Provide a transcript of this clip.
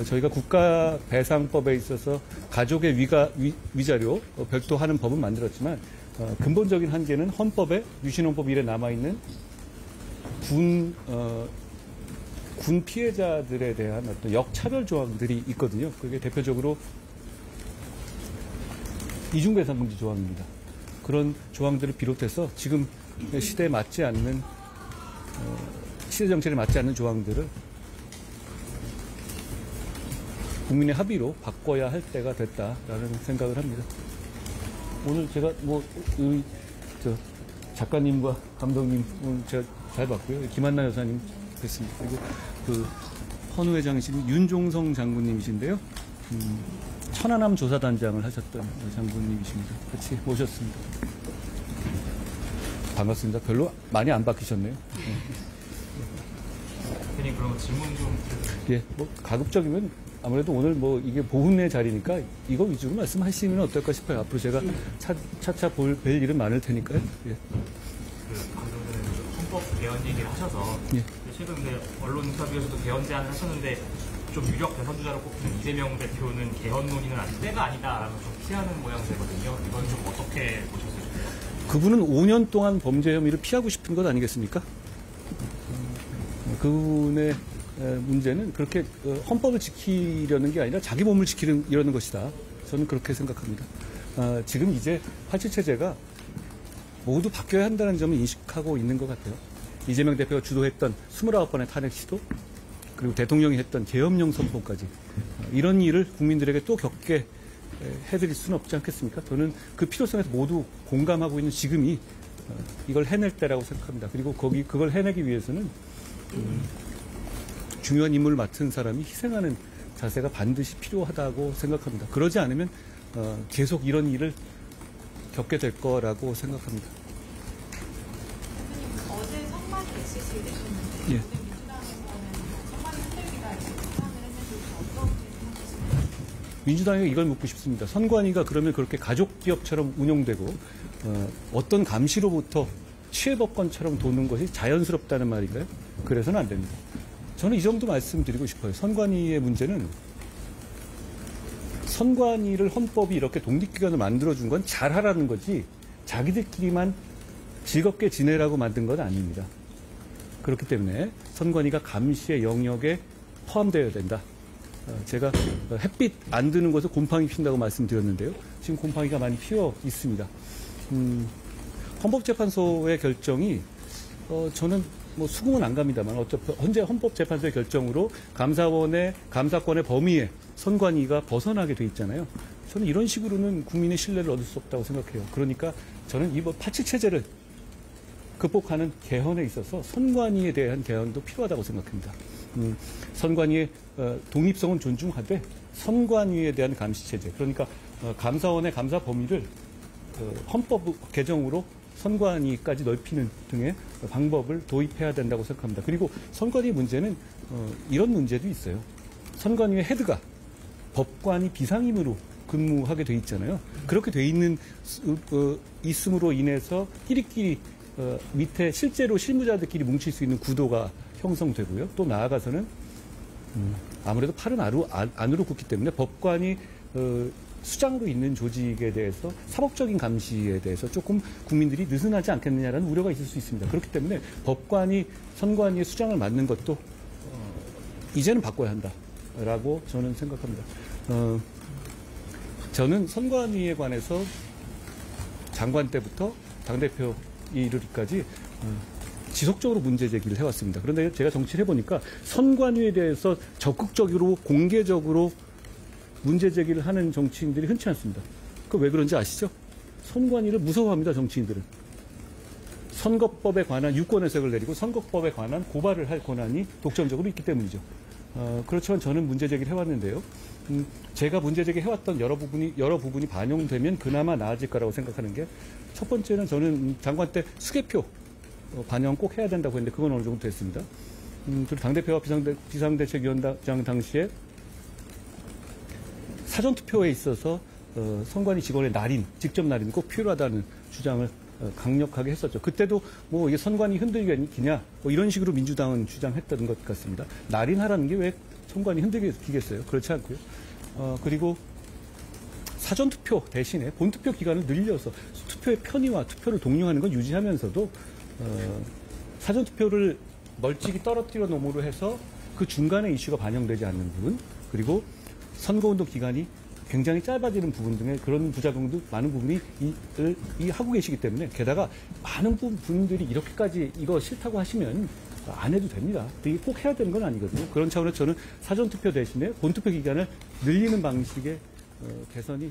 저희가 국가배상법에 있어서 가족의 위자료 별도 하는 법은 만들었지만 근본적인 한계는 헌법에 유신헌법 1에 남아있는 군 피해자들에 대한 어떤 역차별 조항들이 있거든요. 그게 대표적으로 이중배상금지 조항입니다. 그런 조항들을 비롯해서 지금 시대에 맞지 않는 시대 정책에 맞지 않는 조항들을 국민의 합의로 바꿔야 할 때가 됐다라는 생각을 합니다. 오늘 제가 작가님과 감독님 오늘 제가 잘 봤고요. 김한나 여사님 뵀습니다. 그리고 그 헌우 회장이신 윤종성 장군님이신데요. 천안함 조사단장을 하셨던 장군님이십니다. 같이 모셨습니다. 반갑습니다. 별로 많이 안 바뀌셨네요. 대표님 그럼 질문 좀. 예, 가급적이면 아무래도 오늘 이게 보훈의 자리니까 이거 위주로 말씀하시면 어떨까 싶어요. 앞으로 제가 차차 뵐 일은 많을 테니까요. 예. 방금 전에 헌법 개헌 얘기를 하셔서 예. 최근 언론 인터뷰에서도 개헌 제안을 하셨는데 좀 유력 대선주자로 꼽히는 이재명 대표는 개헌 논의는 아직 때가 아니다라고 좀 피하는 모양새거든요. 이건 좀 어떻게 보셨어요? 그분은 5년 동안 범죄 혐의를 피하고 싶은 것 아니겠습니까? 그분의 문제는 그렇게 헌법을 지키려는 게 아니라 자기 몸을 지키려는 것이다. 저는 그렇게 생각합니다. 지금 이제 pháp治체제가 모두 바뀌어야 한다는 점을 인식하고 있는 것 같아요. 이재명 대표가 주도했던 29번의 탄핵 시도, 그리고 대통령이 했던 계엄령 선포까지 이런 일을 국민들에게 또 겪게 해드릴 수는 없지 않겠습니까? 저는 그 필요성에서 모두 공감하고 있는 지금이 이걸 해낼 때라고 생각합니다. 그리고 그걸 해내기 위해서는 중요한 임무를 맡은 사람이 희생하는 자세가 반드시 필요하다고 생각합니다. 그러지 않으면 계속 이런 일을 겪게 될 거라고 생각합니다. 어제 선관위 SC 내셨는데 예. 민주당에서는 선관위 흔들기다 이렇게 비판을 했는데 어떻게 생각하시나요? 민주당에게 이걸 묻고 싶습니다. 선관위가 그러면 그렇게 가족 기업처럼 운영되고 어떤 감시로부터 취해법권처럼 도는 것이 자연스럽다는 말인가요? 그래서는 안 됩니다. 저는 이 정도 말씀드리고 싶어요. 선관위의 문제는 선관위를 헌법이 이렇게 독립기관을 만들어준 건 잘하라는 거지 자기들끼리만 즐겁게 지내라고 만든 건 아닙니다. 그렇기 때문에 선관위가 감시의 영역에 포함되어야 된다. 제가 햇빛 안 드는 곳에 곰팡이 핀다고 말씀드렸는데요. 지금 곰팡이가 많이 피어 있습니다. 헌법재판소의 결정이 저는 수긍은 안 갑니다만 현재 헌법재판소의 결정으로 감사권의 범위에 선관위가 벗어나게 돼 있잖아요. 저는 이런 식으로는 국민의 신뢰를 얻을 수 없다고 생각해요. 그러니까 저는 이 pháp治체제를 극복하는 개헌에 있어서 선관위에 대한 개헌도 필요하다고 생각합니다. 선관위의 독립성은 존중하되 선관위에 대한 감시체제, 그러니까 감사원의 감사 범위를 헌법 개정으로 선관위까지 넓히는 등의 방법을 도입해야 된다고 생각합니다. 그리고 선관위 문제는 이런 문제도 있어요. 선관위의 헤드가 법관이 비상임으로 근무하게 돼 있잖아요. 그렇게 돼 있음으로 인해서 끼리끼리 밑에 실제로 실무자들끼리 뭉칠 수 있는 구도가 형성되고요. 또 나아가서는 아무래도 팔은 안으로 굽기 때문에 법관이 수장으로 있는 조직에 대해서 사법적인 감시에 대해서 조금 국민들이 느슨하지 않겠느냐라는 우려가 있을 수 있습니다. 그렇기 때문에 법관이 선관위의 수장을 맡는 것도 이제는 바꿔야 한다라고 저는 생각합니다. 저는 선관위에 관해서 장관 때부터 당대표 이르기까지 지속적으로 문제 제기를 해왔습니다. 그런데 제가 정치를 해보니까 선관위에 대해서 적극적으로 공개적으로 문제 제기를 하는 정치인들이 흔치 않습니다. 그 왜 그런지 아시죠? 선관위를 무서워합니다, 정치인들은. 선거법에 관한 유권 해석을 내리고 선거법에 관한 고발을 할 권한이 독점적으로 있기 때문이죠. 그렇지만 저는 문제 제기를 해왔는데요. 제가 문제 제기 해왔던 여러 부분이 반영되면 그나마 나아질 거라고 생각하는 게 첫 번째는 저는 장관 때 수개표 반영 꼭 해야 된다고 했는데 그건 어느 정도 됐습니다. 그리고 당대표와 비상대책위원장 당시에 사전투표에 있어서 선관위 직원의 직접 날인 꼭 필요하다는 주장을 강력하게 했었죠. 그때도 이게 선관위 흔들기냐 이런 식으로 민주당은 주장했던 것 같습니다. 날인하라는 게 왜 선관위 흔들리겠어요? 그렇지 않고요. 그리고 사전투표 대신에 본투표 기간을 늘려서 투표의 편의와 투표를 독려하는 건 유지하면서도 사전투표를 멀찍이 떨어뜨려 놓음으로 해서 그 중간에 이슈가 반영되지 않는 부분, 그리고 선거운동 기간이 굉장히 짧아지는 부분 등의 그런 부작용도 많은 부분이 하고 계시기 때문에, 게다가 많은 분들이 이렇게까지 이거 싫다고 하시면 안 해도 됩니다. 이게 꼭 해야 되는 건 아니거든요. 그런 차원에서 저는 사전투표 대신에 본투표 기간을 늘리는 방식의 개선이